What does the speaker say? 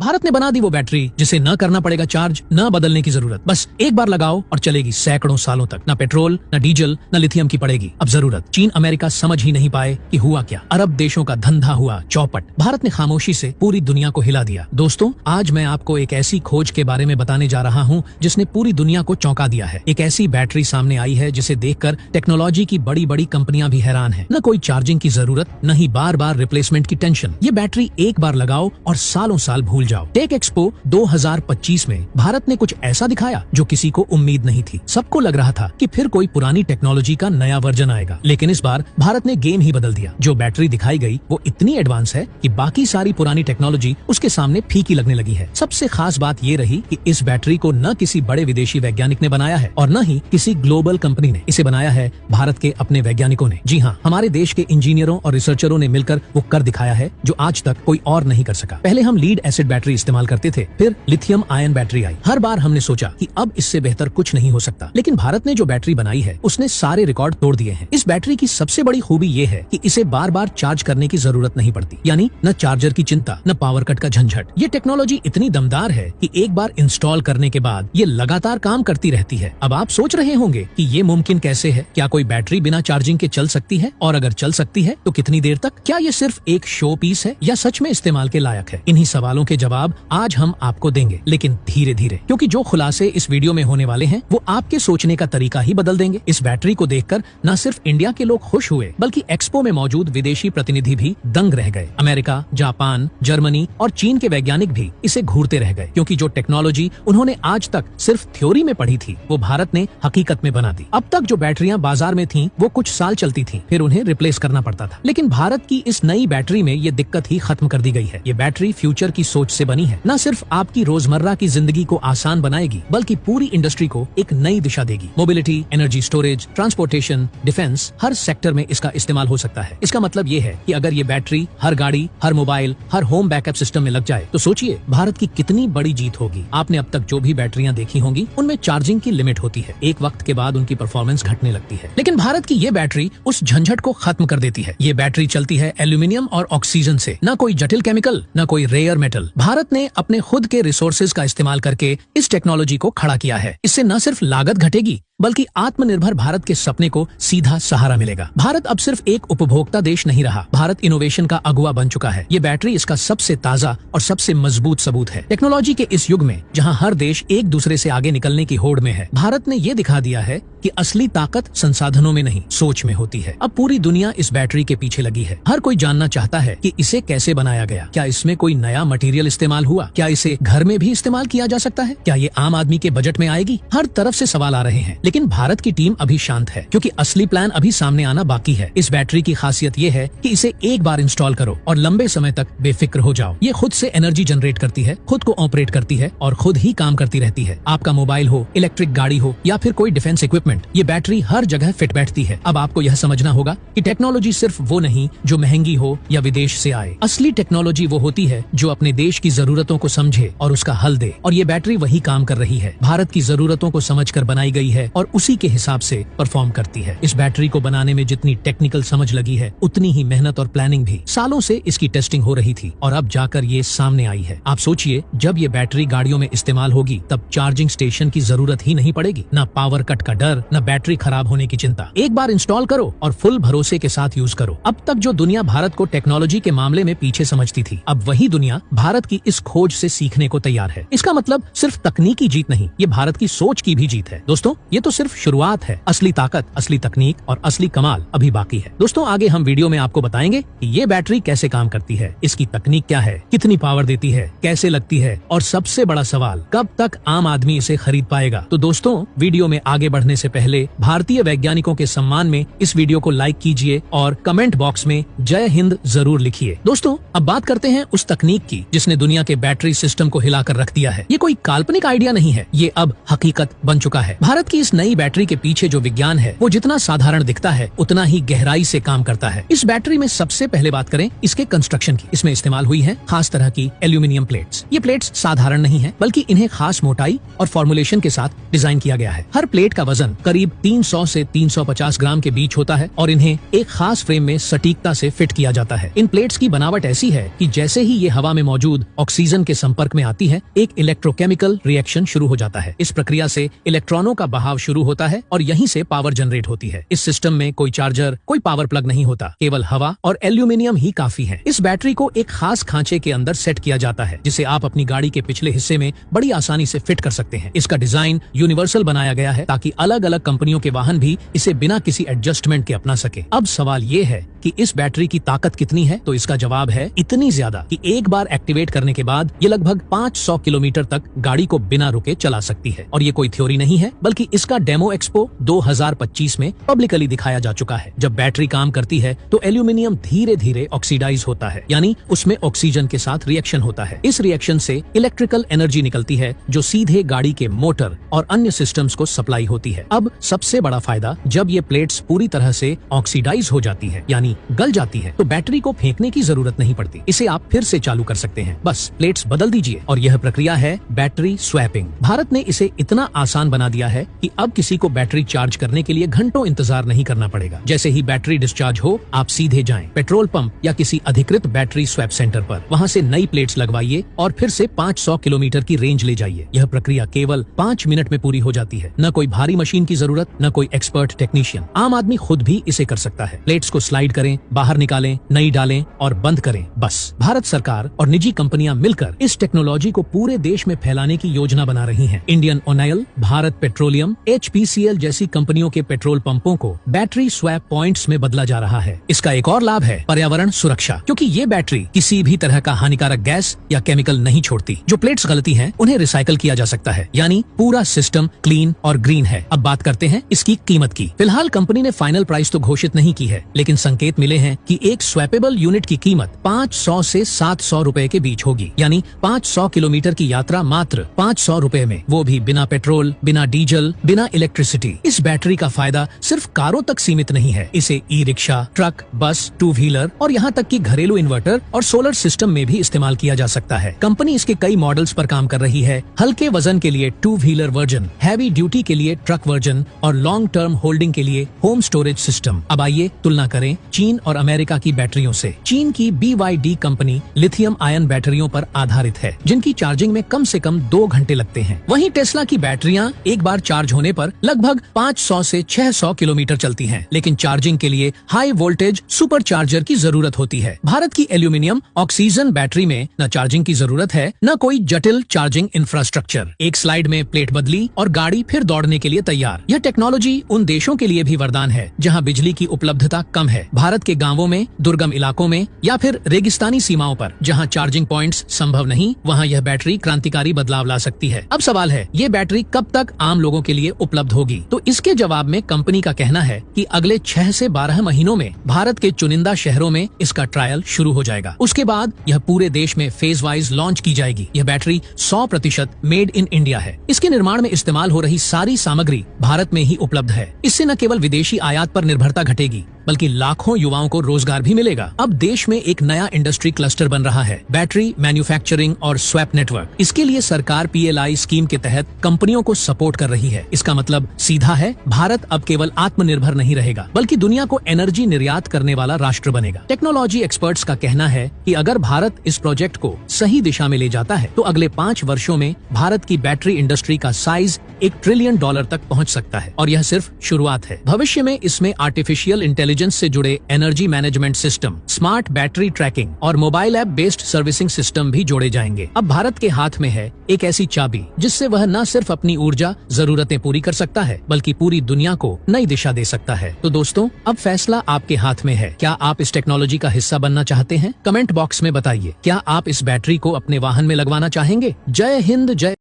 भारत ने बना दी वो बैटरी जिसे न करना पड़ेगा चार्ज, न बदलने की जरूरत, बस एक बार लगाओ और चलेगी सैकड़ों सालों तक। न पेट्रोल, न डीजल, न लिथियम की पड़ेगी अब जरूरत। चीन अमेरिका समझ ही नहीं पाए कि हुआ क्या। अरब देशों का धंधा हुआ चौपट। भारत ने खामोशी से पूरी दुनिया को हिला दिया। दोस्तों, आज मैं आपको एक ऐसी खोज के बारे में बताने जा रहा हूँ जिसने पूरी दुनिया को चौंका दिया है। एक ऐसी बैटरी सामने आई है जिसे देखकर टेक्नोलॉजी की बड़ी बड़ी कंपनियां भी हैरान हैं। न कोई चार्जिंग की जरूरत, न ही बार बार रिप्लेसमेंट की टेंशन। ये बैटरी एक बार लगाओ और सालों साल भूल जाओ। टेक एक्सपो 2025 में भारत ने कुछ ऐसा दिखाया जो किसी को उम्मीद नहीं थी। सबको लग रहा था कि फिर कोई पुरानी टेक्नोलॉजी का नया वर्जन आएगा, लेकिन इस बार भारत ने गेम ही बदल दिया। जो बैटरी दिखाई गई वो इतनी एडवांस है कि बाकी सारी पुरानी टेक्नोलॉजी उसके सामने फीकी लगने लगी है। सबसे खास बात ये रही कि इस बैटरी को न किसी बड़े विदेशी वैज्ञानिक ने बनाया है और न ही किसी ग्लोबल कंपनी ने। इसे बनाया है भारत के अपने वैज्ञानिकों ने। जी हाँ, हमारे देश के इंजीनियरों और रिसर्चरों ने मिलकर वो कर दिखाया है जो आज तक कोई और नहीं कर सका। पहले हम लीड एसिड बैटरी इस्तेमाल करते थे, फिर लिथियम आयन बैटरी आई। हर बार हमने सोचा कि अब इससे बेहतर कुछ नहीं हो सकता, लेकिन भारत ने जो बैटरी बनाई है उसने सारे रिकॉर्ड तोड़ दिए हैं। इस बैटरी की सबसे बड़ी खूबी ये है कि इसे बार बार चार्ज करने की जरूरत नहीं पड़ती, यानी न चार्जर की चिंता, न पावर कट का झंझट। ये टेक्नोलॉजी इतनी दमदार है कि एक बार इंस्टॉल करने के बाद ये लगातार काम करती रहती है। अब आप सोच रहे होंगे कि ये मुमकिन कैसे है? क्या कोई बैटरी बिना चार्जिंग के चल सकती है? और अगर चल सकती है तो कितनी देर तक? क्या ये सिर्फ एक शो पीस है या सच में इस्तेमाल के लायक है? इन्हीं सवालों के जवाब आज हम आपको देंगे, लेकिन धीरे धीरे, क्योंकि जो खुलासे इस वीडियो में होने वाले हैं वो आपके सोचने का तरीका ही बदल देंगे। इस बैटरी को देखकर न सिर्फ इंडिया के लोग खुश हुए, बल्कि एक्सपो में मौजूद विदेशी प्रतिनिधि भी दंग रह गए। अमेरिका, जापान, जर्मनी और चीन के वैज्ञानिक भी इसे घूरते रह गए, क्योंकि जो टेक्नोलॉजी उन्होंने आज तक सिर्फ थ्योरी में पढ़ी थी वो भारत ने हकीकत में बना दी। अब तक जो बैटरियां बाजार में थीं वो कुछ साल चलती थीं, फिर उन्हें रिप्लेस करना पड़ता था, लेकिन भारत की इस नई बैटरी में ये दिक्कत ही खत्म कर दी गई है। ये बैटरी फ्यूचर की सोच से बनी है। न सिर्फ आपकी रोजमर्रा की जिंदगी को आसान बनाएगी, बल्कि पूरी इंडस्ट्री को एक नई दिशा देगी। Mobility, energy storage, transportation, defence, हर सेक्टर में इसका इस्तेमाल हो सकता है। इसका मतलब ये है कि अगर ये बैटरी हर गाड़ी, हर मोबाइल, हर होम बैकअप सिस्टम में लग जाए तो सोचिए भारत की कितनी बड़ी जीत होगी। आपने अब तक जो भी बैटरियां देखी होंगी उनमें चार्जिंग की लिमिट होती है। एक वक्त के बाद उनकी परफॉर्मेंस घटने लगती है, लेकिन भारत की ये बैटरी उस झंझट को खत्म कर देती है। ये बैटरी चलती है एल्यूमिनियम और ऑक्सीजन से, न कोई जटिल केमिकल, न कोई रेयर मेटल। भारत ने अपने खुद के रिसोर्सेज का इस्तेमाल करके इस टेक्नोलॉजी को खड़ा किया है। इससे न सिर्फ लागत घटेगी, बल्कि आत्मनिर्भर भारत के सपने को सीधा सहारा मिलेगा। भारत अब सिर्फ एक उपभोक्ता देश नहीं रहा, भारत इनोवेशन का अगुवा बन चुका है। ये बैटरी इसका सबसे ताजा और सबसे मजबूत सबूत है। टेक्नोलॉजी के इस युग में जहां हर देश एक दूसरे से आगे निकलने की होड़ में है, भारत ने ये दिखा दिया है कि असली ताकत संसाधनों में नहीं, सोच में होती है। अब पूरी दुनिया इस बैटरी के पीछे लगी है। हर कोई जानना चाहता है कि इसे कैसे बनाया गया। क्या इसमें कोई नया मटेरियल इस्तेमाल हुआ? क्या इसे घर में भी इस्तेमाल किया जा सकता है? क्या ये आम आदमी के बजट में आएगी? हर तरफ से सवाल आ रहे हैं, लेकिन भारत की टीम अभी शांत है, क्योंकि असली प्लान अभी सामने आना बाकी है। इस बैटरी की खासियत ये है कि इसे एक बार इंस्टॉल करो और लंबे समय तक बेफिक्र हो जाओ। ये खुद से एनर्जी जनरेट करती है, खुद को ऑपरेट करती है और खुद ही काम करती रहती है। आपका मोबाइल हो, इलेक्ट्रिक गाड़ी हो या फिर कोई डिफेंस इक्विपमेंट, ये बैटरी हर जगह फिट बैठती है। अब आपको यह समझना होगा कि टेक्नोलॉजी सिर्फ वो नहीं जो महंगी हो या विदेश से आए। असली टेक्नोलॉजी वो होती है जो अपने देश की जरूरतों को समझे और उसका हल दे, और ये बैटरी वही काम कर रही है। भारत की जरूरतों को समझकर बनाई गई है और उसी के हिसाब से परफॉर्म करती है। इस बैटरी को बनाने में जितनी टेक्निकल समझ लगी है, उतनी ही मेहनत और प्लानिंग भी। सालों से इसकी टेस्टिंग हो रही थी और अब जाकर ये सामने आई है। आप सोचिए, जब ये बैटरी गाड़ियों में इस्तेमाल होगी तब चार्जिंग स्टेशन की जरूरत ही नहीं पड़ेगी, न पावर कट का डर, न बैटरी खराब होने की चिंता। एक बार इंस्टॉल करो और फुल भरोसे के साथ यूज करो। अब तक जो दुनिया भारत को टेक्नोलॉजी के मामले में पीछे समझती थी, अब वही दुनिया भारत की इस खोज से सीखने को तैयार है। इसका मतलब सिर्फ तकनीकी जीत नहीं, ये भारत की सोच की भी जीत है। दोस्तों, ये तो सिर्फ शुरुआत है। असली ताकत, असली तकनीक और असली कमाल अभी बाकी है। दोस्तों, आगे हम वीडियो में आपको बताएंगे कि ये बैटरी कैसे काम करती है, इसकी तकनीक क्या है, कितनी पावर देती है, कैसे लगती है, और सबसे बड़ा सवाल, कब तक आम आदमी इसे खरीद पाएगा। तो दोस्तों, वीडियो में आगे बढ़ने से पहले भारतीय वैज्ञानिकों के सम्मान में इस वीडियो को लाइक कीजिए और कमेंट बॉक्स में जय हिंद जरूर लिखिए। दोस्तों, अब बात करते हैं उस तकनीक की जिसने दुनिया के बैटरी सिस्टम को हिलाकर रख दिया है। ये कोई काल्पनिक आइडिया नहीं है, ये अब हकीकत बन चुका है। भारत की इस इस नई बैटरी के पीछे जो विज्ञान है वो जितना साधारण दिखता है उतना ही गहराई से काम करता है। इस बैटरी में सबसे पहले बात करें इसके कंस्ट्रक्शन की। इसमें इस्तेमाल हुई है खास तरह की एल्यूमिनियम प्लेट्स। ये प्लेट्स साधारण नहीं है बल्कि इन्हें खास मोटाई और फॉर्मुलेशन के साथ डिजाइन किया गया है। हर प्लेट का वजन करीब 300 से 350 ग्राम के बीच होता है और इन्हें एक खास फ्रेम में सटीकता से फिट किया जाता है। इन प्लेट्स की बनावट ऐसी है कि जैसे ही ये हवा में मौजूद ऑक्सीजन के संपर्क में आती है एक इलेक्ट्रोकेमिकल रिएक्शन शुरू हो जाता है। इस प्रक्रिया से इलेक्ट्रॉनों का बहाव शुरू होता है और यहीं से पावर जनरेट होती है। इस सिस्टम में कोई चार्जर, कोई पावर प्लग नहीं होता, केवल हवा और एल्यूमिनियम ही काफी है। इस बैटरी को एक खास खांचे के अंदर सेट किया जाता है जिसे आप अपनी गाड़ी के पिछले हिस्से में बड़ी आसानी से फिट कर सकते हैं। इसका डिजाइन यूनिवर्सल बनाया गया है ताकि अलग अलग कंपनियों के वाहन भी इसे बिना किसी एडजस्टमेंट के अपना सके। अब सवाल ये है कि इस बैटरी की ताकत कितनी है, तो इसका जवाब है इतनी ज्यादा कि एक बार एक्टिवेट करने के बाद ये लगभग 500 किलोमीटर तक गाड़ी को बिना रुके चला सकती है। और ये कोई थ्योरी नहीं है बल्कि इसका डेमो एक्सपो 2025 में पब्लिकली दिखाया जा चुका है। जब बैटरी काम करती है तो एल्यूमिनियम धीरे धीरे ऑक्सीडाइज होता है, यानी उसमें ऑक्सीजन के साथ रिएक्शन होता है। इस रिएक्शन से इलेक्ट्रिकल एनर्जी निकलती है जो सीधे गाड़ी के मोटर और अन्य सिस्टम्स को सप्लाई होती है। अब सबसे बड़ा फायदा, जब ये प्लेट्स पूरी तरह से ऑक्सीडाइज हो जाती है यानी गल जाती है तो बैटरी को फेंकने की जरूरत नहीं पड़ती। इसे आप फिर से चालू कर सकते हैं, बस प्लेट्स बदल दीजिए। और यह प्रक्रिया है बैटरी स्वैपिंग। भारत ने इसे इतना आसान बना दिया है कि अब किसी को बैटरी चार्ज करने के लिए घंटों इंतजार नहीं करना पड़ेगा। जैसे ही बैटरी डिस्चार्ज हो आप सीधे जाएं पेट्रोल पंप या किसी अधिकृत बैटरी स्वैप सेंटर पर, वहां से नई प्लेट्स लगवाइए और फिर से 500 किलोमीटर की रेंज ले जाइए। यह प्रक्रिया केवल 5 मिनट में पूरी हो जाती है। न कोई भारी मशीन की जरूरत, न कोई एक्सपर्ट टेक्नीशियन, आम आदमी खुद भी इसे कर सकता है। प्लेट्स को स्लाइड करें, बाहर निकालें, नई डालें और बंद करें, बस। भारत सरकार और निजी कंपनियां मिलकर इस टेक्नोलॉजी को पूरे देश में फैलाने की योजना बना रही हैं। Indian oil, Bharat petroleum, HPCL जैसी कंपनियों के पेट्रोल पंपों को बैटरी स्वैप पॉइंट्स में बदला जा रहा है। इसका एक और लाभ है पर्यावरण सुरक्षा, क्योंकि ये बैटरी किसी भी तरह का हानिकारक गैस या केमिकल नहीं छोड़ती। जो प्लेट्स गलती हैं उन्हें रिसाइकल किया जा सकता है, यानी पूरा सिस्टम क्लीन और ग्रीन है। अब बात करते हैं इसकी कीमत की। फिलहाल कंपनी ने फाइनल प्राइस तो घोषित नहीं की है, लेकिन संकेत मिले हैं कि एक स्वैपेबल यूनिट की कीमत 500 से 700 रुपए के बीच होगी, यानी 500 किलोमीटर की यात्रा मात्र 500 रुपए में, वो भी बिना पेट्रोल, बिना डीजल, बिना इलेक्ट्रिसिटी। इस बैटरी का फायदा सिर्फ कारों तक सीमित नहीं है, इसे ई रिक्शा, ट्रक, बस, 2 व्हीलर और यहाँ तक कि घरेलू इन्वर्टर और सोलर सिस्टम में भी इस्तेमाल किया जा सकता है। कंपनी इसके कई मॉडल्स पर काम कर रही है। हल्के वजन के लिए 2 व्हीलर वर्जन, हैवी ड्यूटी के लिए ट्रक वर्जन और लॉन्ग टर्म होल्डिंग के लिए होम स्टोरेज सिस्टम। अब आइए तुलना करें चीन और अमेरिका की बैटरियों से। चीन की BYD कंपनी लिथियम आयन बैटरियों पर आधारित है, जिनकी चार्जिंग में कम से कम 2 घंटे लगते हैं। वहीं टेस्ला की बैटरियां एक बार चार्ज होने पर लगभग 500 से 600 किलोमीटर चलती हैं, लेकिन चार्जिंग के लिए हाई वोल्टेज सुपर चार्जर की जरूरत होती है। भारत की एल्यूमिनियम ऑक्सीजन बैटरी में न चार्जिंग की जरूरत है, न कोई जटिल चार्जिंग इंफ्रास्ट्रक्चर। एक स्लाइड में प्लेट बदली और गाड़ी फिर दौड़ने के लिए तैयार। यह टेक्नोलॉजी उन देशों के लिए भी वरदान है जहां बिजली की उपलब्धता कम है। भारत के गांवों में, दुर्गम इलाकों में या फिर रेगिस्तानी सीमाओं पर जहां चार्जिंग पॉइंट्स संभव नहीं, वहां यह बैटरी क्रांतिकारी बदलाव ला सकती है। अब सवाल है, ये बैटरी कब तक आम लोगों के लिए उपलब्ध होगी? तो इसके जवाब में कंपनी का कहना है कि अगले 6 से 12 महीनों में भारत के चुनिंदा शहरों में इसका ट्रायल शुरू हो जाएगा। उसके बाद यह पूरे देश में फेज वाइज लॉन्च की जाएगी। यह बैटरी 100% मेड इन इंडिया है। इसके निर्माण में इस्तेमाल हो रही सारी सामग्री भारत में ही उपलब्ध है। इससे न केवल विदेशी आयात पर निर्भरता घटेगी बल्कि लाखों युवाओं को रोजगार भी मिलेगा। अब देश में एक नया इंडस्ट्री क्लस्टर बन रहा है, बैटरी मैन्युफैक्चरिंग और स्वैप नेटवर्क। इसके लिए सरकार PLI स्कीम के तहत कंपनियों को सपोर्ट कर रही है। इसका मतलब सीधा है, भारत अब केवल आत्मनिर्भर नहीं रहेगा बल्कि दुनिया को एनर्जी निर्यात करने वाला राष्ट्र बनेगा। टेक्नोलॉजी एक्सपर्ट्स का कहना है कि अगर भारत इस प्रोजेक्ट को सही दिशा में ले जाता है तो अगले 5 वर्षों में भारत की बैटरी इंडस्ट्री का साइज $1 ट्रिलियन तक पहुंच सकता है। और यह सिर्फ शुरुआत है। भविष्य में इसमें आर्टिफिशियल इंटेलिजेंस से जुड़े energy management system, smart battery tracking और mobile app based servicing system भी जोड़े जाएंगे। अब भारत के हाथ में है एक ऐसी चाबी जिससे वह न सिर्फ अपनी ऊर्जा जरूरतें पूरी कर सकता है बल्कि पूरी दुनिया को नई दिशा दे सकता है। तो दोस्तों, अब फैसला आपके हाथ में है। क्या आप इस टेक्नोलॉजी का हिस्सा बनना चाहते हैं? कमेंट बॉक्स में बताइए। क्या आप इस बैटरी को अपने वाहन में लगवाना चाहेंगे? जय हिंद, जय